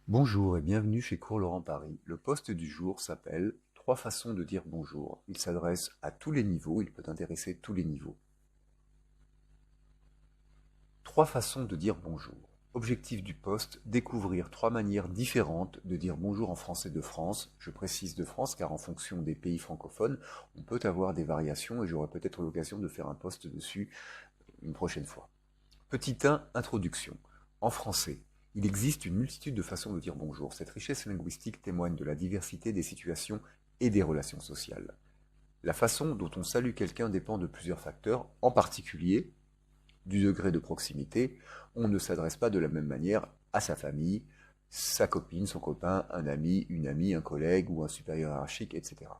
Bonjour et bienvenue chez Cours Laurent Paris. Le post du jour s'appelle « 3 façons de dire bonjour ». Il s'adresse à tous les niveaux, il peut intéresser tous les niveaux. 3 façons de dire bonjour. Objectif du post, découvrir 3 manières différentes de dire bonjour en français de France. Je précise de France car en fonction des pays francophones, on peut avoir des variations et j'aurai peut-être l'occasion de faire un post dessus une prochaine fois. Petit 1, introduction. En français, il existe une multitude de façons de dire bonjour. Cette richesse linguistique témoigne de la diversité des situations et des relations sociales. La façon dont on salue quelqu'un dépend de plusieurs facteurs, en particulier du degré de proximité. On ne s'adresse pas de la même manière à sa famille, sa copine, son copain, un ami, une amie, un collègue ou un supérieur hiérarchique, etc.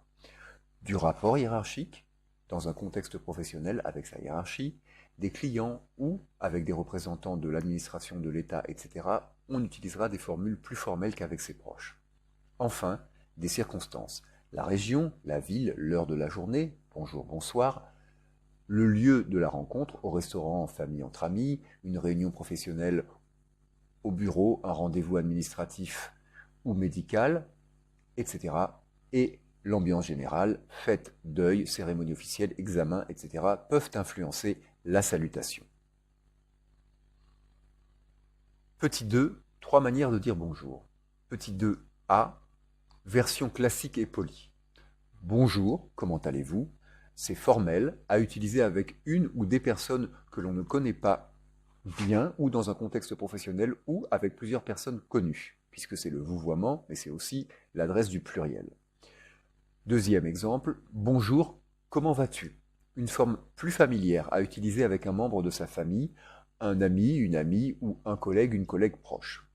Du rapport hiérarchique, dans un contexte professionnel avec sa hiérarchie, des clients ou avec des représentants de l'administration de l'État, etc., on utilisera des formules plus formelles qu'avec ses proches. Enfin, des circonstances. La région, la ville, l'heure de la journée, bonjour, bonsoir, le lieu de la rencontre, au restaurant, en famille, entre amis, une réunion professionnelle au bureau, un rendez-vous administratif ou médical, etc. Et l'ambiance générale, fête, deuil, cérémonie officielle, examen, etc. peuvent influencer la salutation. Petit 2, 3 manières de dire bonjour. Petit 2a, version classique et polie. Bonjour, comment allez-vous? C'est formel, à utiliser avec une ou des personnes que l'on ne connaît pas bien ou dans un contexte professionnel ou avec plusieurs personnes connues, puisque c'est le vouvoiement, mais c'est aussi l'adresse du pluriel. Deuxième exemple, bonjour, comment vas-tu? Une forme plus familière à utiliser avec un membre de sa famille, un ami, une amie ou un collègue, une collègue proche.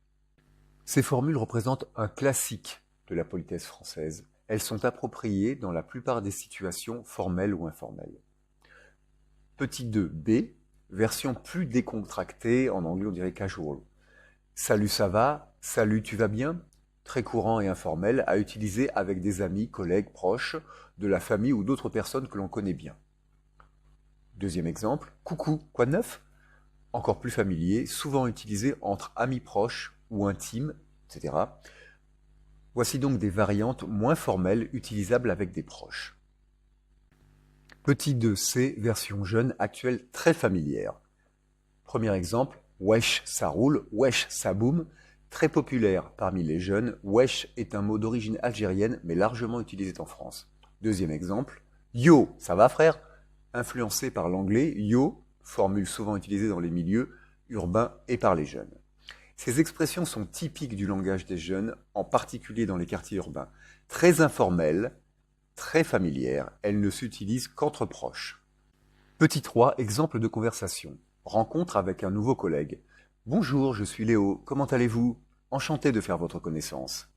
Ces formules représentent un classique de la politesse française. Elles sont appropriées dans la plupart des situations formelles ou informelles. Petit 2b, version plus décontractée, en anglais on dirait casual. Salut ça va, salut tu vas bien, très courant et informel à utiliser avec des amis, collègues, proches, de la famille ou d'autres personnes que l'on connaît bien. Deuxième exemple, coucou, quoi de neuf? Encore plus familier, souvent utilisé entre amis proches ou intimes, etc. Voici donc des variantes moins formelles utilisables avec des proches. Petit 2c, version jeune, actuelle, très familière. Premier exemple, wesh ça roule, wesh ça boum. Très populaire parmi les jeunes, wesh est un mot d'origine algérienne mais largement utilisé en France. Deuxième exemple, yo, ça va frère? Influencé par l'anglais, yo, formule souvent utilisée dans les milieux urbains et par les jeunes. Ces expressions sont typiques du langage des jeunes, en particulier dans les quartiers urbains. Très informelles, très familières, elles ne s'utilisent qu'entre proches. Petit 3, exemple de conversation. Rencontre avec un nouveau collègue. Bonjour, je suis Léo, comment allez-vous? Enchanté de faire votre connaissance.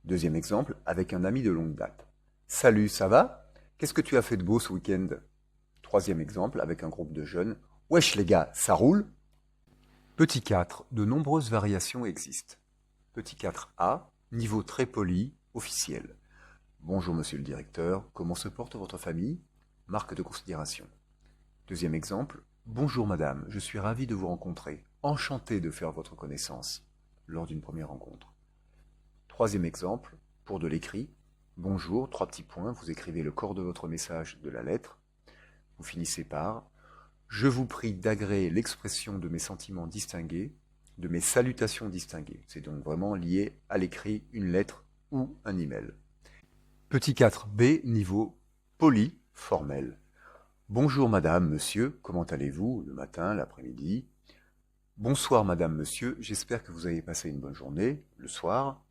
Deuxième exemple, avec un ami de longue date. Salut, ça va? Qu'est-ce que tu as fait de beau ce week-end? Troisième exemple, avec un groupe de jeunes. Wesh les gars, ça roule? Petit 4, de nombreuses variations existent. Petit 4a, niveau très poli, officiel. Bonjour monsieur le directeur, comment se porte votre famille? Marque de considération. Deuxième exemple, bonjour madame, je suis ravi de vous rencontrer, enchanté de faire votre connaissance, lors d'une première rencontre. Troisième exemple, pour de l'écrit, bonjour, 3 petits points, vous écrivez le corps de votre message de la lettre, vous finissez par je vous prie d'agréer l'expression de mes sentiments distingués, de mes salutations distinguées. C'est donc vraiment lié à l'écrit, une lettre ou un email. Petit 4b, niveau poli, formel. Bonjour madame, monsieur, comment allez-vous le matin, l'après-midi? Bonsoir madame, monsieur, j'espère que vous avez passé une bonne journée, le soir.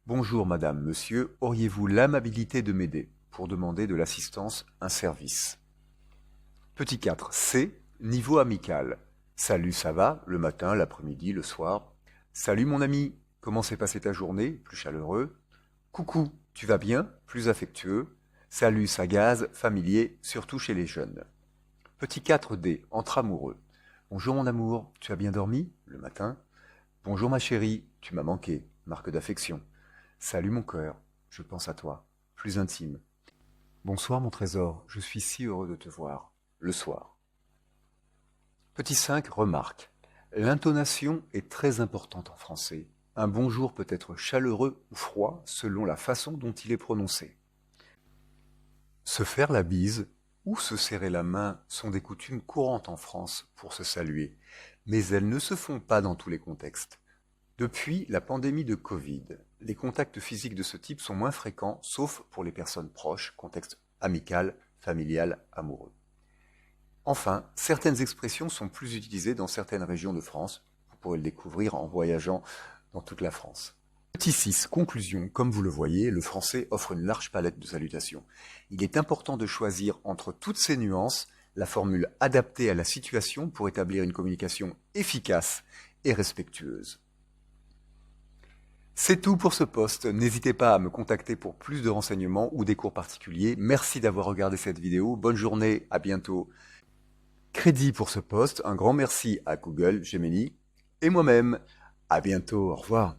Bonjour madame, monsieur, auriez-vous l'amabilité de m'aider pour demander de l'assistance, un service? Petit 4c, niveau amical. Salut, ça va? Le matin, l'après-midi, le soir. Salut mon ami, comment s'est passée ta journée? Plus chaleureux. Coucou, tu vas bien? Plus affectueux. Salut, ça gaze, familier, surtout chez les jeunes. Petit 4d, entre amoureux. Bonjour mon amour, tu as bien dormi? Le matin. Bonjour ma chérie, tu m'as manqué, marque d'affection. Salut mon cœur, je pense à toi, plus intime. Bonsoir mon trésor, je suis si heureux de te voir, le soir. Petit 5, remarque. L'intonation est très importante en français. Un bonjour peut être chaleureux ou froid selon la façon dont il est prononcé. Se faire la bise ou se serrer la main sont des coutumes courantes en France pour se saluer, mais elles ne se font pas dans tous les contextes. Depuis la pandémie de Covid, les contacts physiques de ce type sont moins fréquents, sauf pour les personnes proches, contexte amical, familial, amoureux. Enfin, certaines expressions sont plus utilisées dans certaines régions de France. Vous pourrez le découvrir en voyageant dans toute la France. Petit 6, conclusion. Comme vous le voyez, le français offre une large palette de salutations. Il est important de choisir entre toutes ces nuances la formule adaptée à la situation pour établir une communication efficace et respectueuse. C'est tout pour ce post. N'hésitez pas à me contacter pour plus de renseignements ou des cours particuliers. Merci d'avoir regardé cette vidéo. Bonne journée, à bientôt. Crédit pour ce post, un grand merci à Google, Gemini et moi-même. À bientôt, au revoir.